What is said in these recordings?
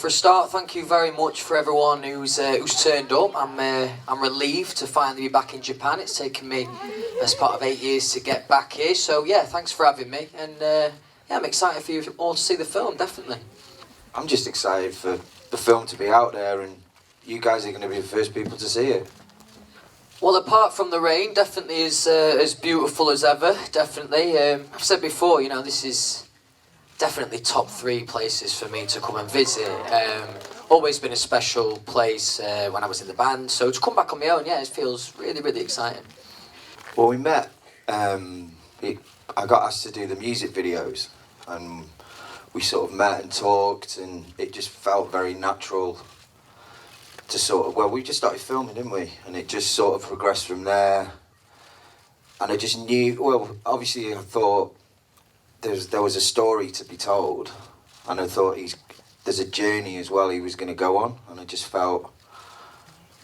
a start, thank you very much for everyone who's turned up. I'm relieved to finally be back in Japan. It's taken me best part of 8 years to get back here. So yeah, thanks for having me, and yeah, I'm excited for you all to see the film. Definitely. I'm just excited for the film to be out there, and you guys are going to be the first people to see it. Well, apart from the rain, definitely as beautiful as ever. Definitely. I've said before, you know, this is definitely top 3 places for me to come and visit. Always been a special place when I was in the band, so to come back on my own, yeah, it feels really, really exciting. Well, we met, I got asked to do the music videos, and we sort of met and talked, and it just felt very natural to sort of, well, we just started filming, didn't we? And it just sort of progressed from there. And I just knew, well, obviously I thought there was a story to be told, and I thought there's a journey as well he was going to go on, and I just felt,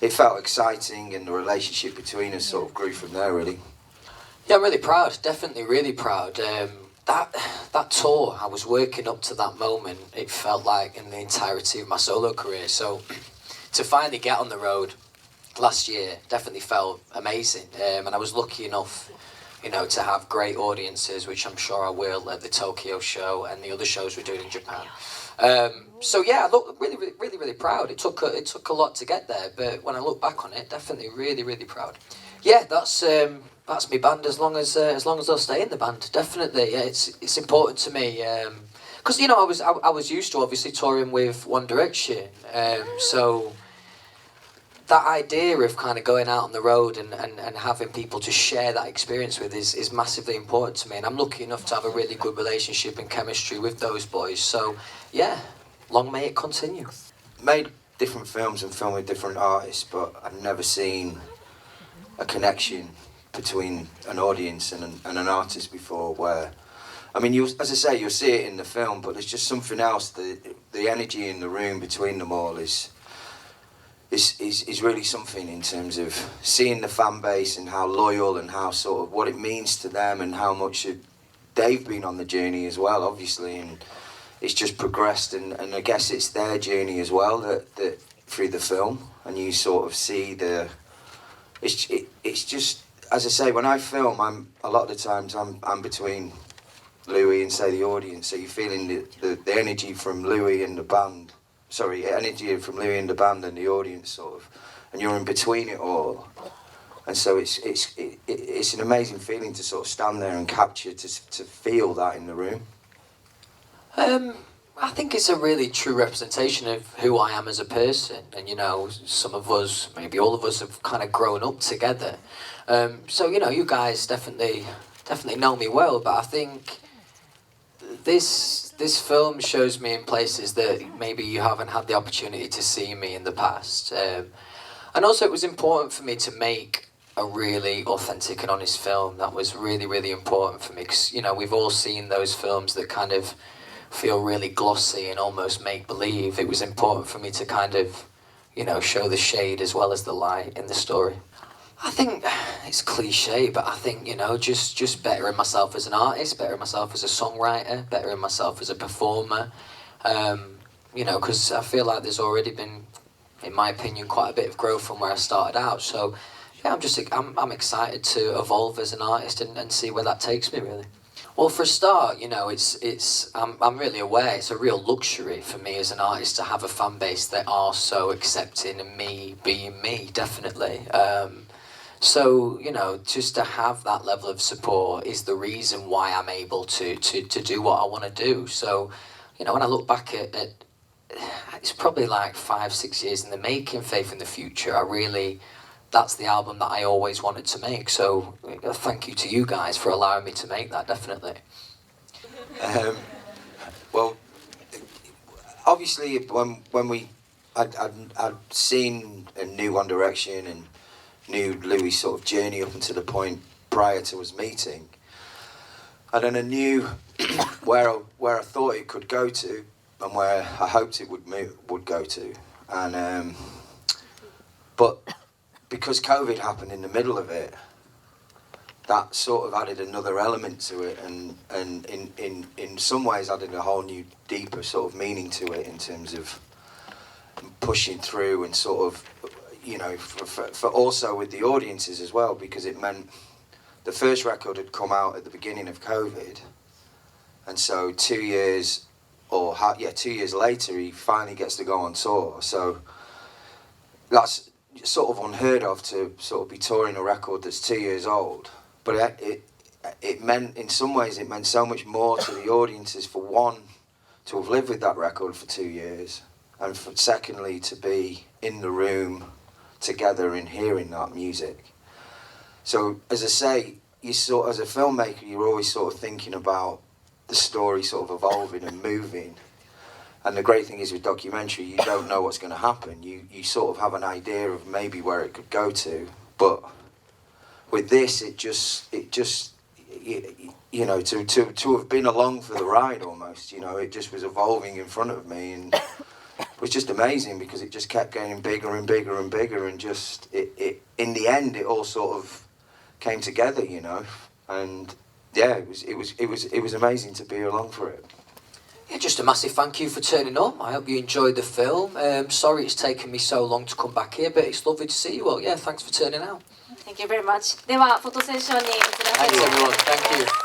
it felt exciting, and the relationship between us sort of grew from there, really. Yeah, I'm really proud, definitely really proud. That tour, I was working up to that moment, it felt like in the entirety of my solo career, so to finally get on the road last year definitely felt amazing, and I was lucky enough, you know, to have great audiences, which I'm sure I will at the Tokyo show and the other shows we're doing in Japan. So yeah, I look really proud. It took a lot to get there, but when I look back on it, definitely really proud. Yeah, that's my band as long as they'll stay in the band. Definitely, yeah, it's important to me. Because you know I was used to obviously touring with One Direction, so that idea of kind of going out on the road and having people to share that experience with is massively important to me, and I'm lucky enough to have a really good relationship and chemistry with those boys. So yeah, long may it continue. Made different films and filmed with different artists, but I've never seen a connection between an audience and an artist before, where, I mean, as I say, you'll see it in the film, but there's just something else. The energy in the room between them all is really something, in terms of seeing the fan base and how loyal and how sort of what it means to them, and how much they've been on the journey as well, obviously, and it's just progressed, and I guess it's their journey as well that through the film, and you sort of see it's just, as I say, when I film, a lot of the times I'm between Louis and, say, the audience, so you're feeling the energy from Louis and the band. Sorry, energy from Louis and the band and the audience, sort of, and you're in between it all, and so it's an amazing feeling to sort of stand there and capture, to feel that in the room. I think it's a really true representation of who I am as a person, and you know, some of us, maybe all of us, have kind of grown up together. So you know, you guys definitely know me well, but I think this film shows me in places that maybe you haven't had the opportunity to see me in the past. And also it was important for me to make a really authentic and honest film. That was really important for me, because you know, we've all seen those films that kind of feel really glossy and almost make-believe. It was important for me to kind of, you know, show the shade as well as the light in the story. I think it's cliche, but I think, you know, just bettering myself as an artist, bettering myself as a songwriter, bettering myself as a performer. You know, because I feel like there's already been, in my opinion, quite a bit of growth from where I started out. So yeah, I'm excited to evolve as an artist and see where that takes me, really. Well, for a start, you know, I'm really aware it's a real luxury for me as an artist to have a fan base that are so accepting of me being me, definitely. So, you know, just to have that level of support is the reason why I'm able to do what I want to do. So, you know, when I look back at it's probably like 5-6 years in the making, Faith in the Future. That's the album that I always wanted to make. So thank you to you guys for allowing me to make that, definitely. Well, obviously, when I'd seen a new One Direction and knew Louis' sort of journey up until the point prior to us meeting, and then I knew where I thought it could go to and where I hoped it would go to, and but because COVID happened in the middle of it, that sort of added another element to it, and in some ways added a whole new, deeper sort of meaning to it, in terms of pushing through and sort of, you know, for also with the audiences as well, because it meant the first record had come out at the beginning of COVID, and so 2 years 2 years later he finally gets to go on tour. So that's sort of unheard of, to sort of be touring a record that's 2 years old. But it meant, in some ways, it meant so much more to the audiences, for one, to have lived with that record for 2 years, and for, secondly, to be in the room together and hearing that music. So, as I say, as a filmmaker, you're always sort of thinking about the story sort of evolving and moving. And the great thing is with documentary, you don't know what's going to happen. You sort of have an idea of maybe where it could go to, but with this, it just you know, to have been along for the ride almost, you know, it just was evolving in front of me, and it was just amazing, because it just kept getting bigger and bigger and bigger, and just it in the end it all sort of came together, you know, and yeah, it was amazing to be along for it. Yeah, just a massive thank you for turning up. I hope you enjoyed the film. Sorry it's taken me so long to come back here, but it's lovely to see you all. Yeah, thanks for turning out. Thank you very much. ではフォトセッションに移らせ Thanks て everyone. Thank you.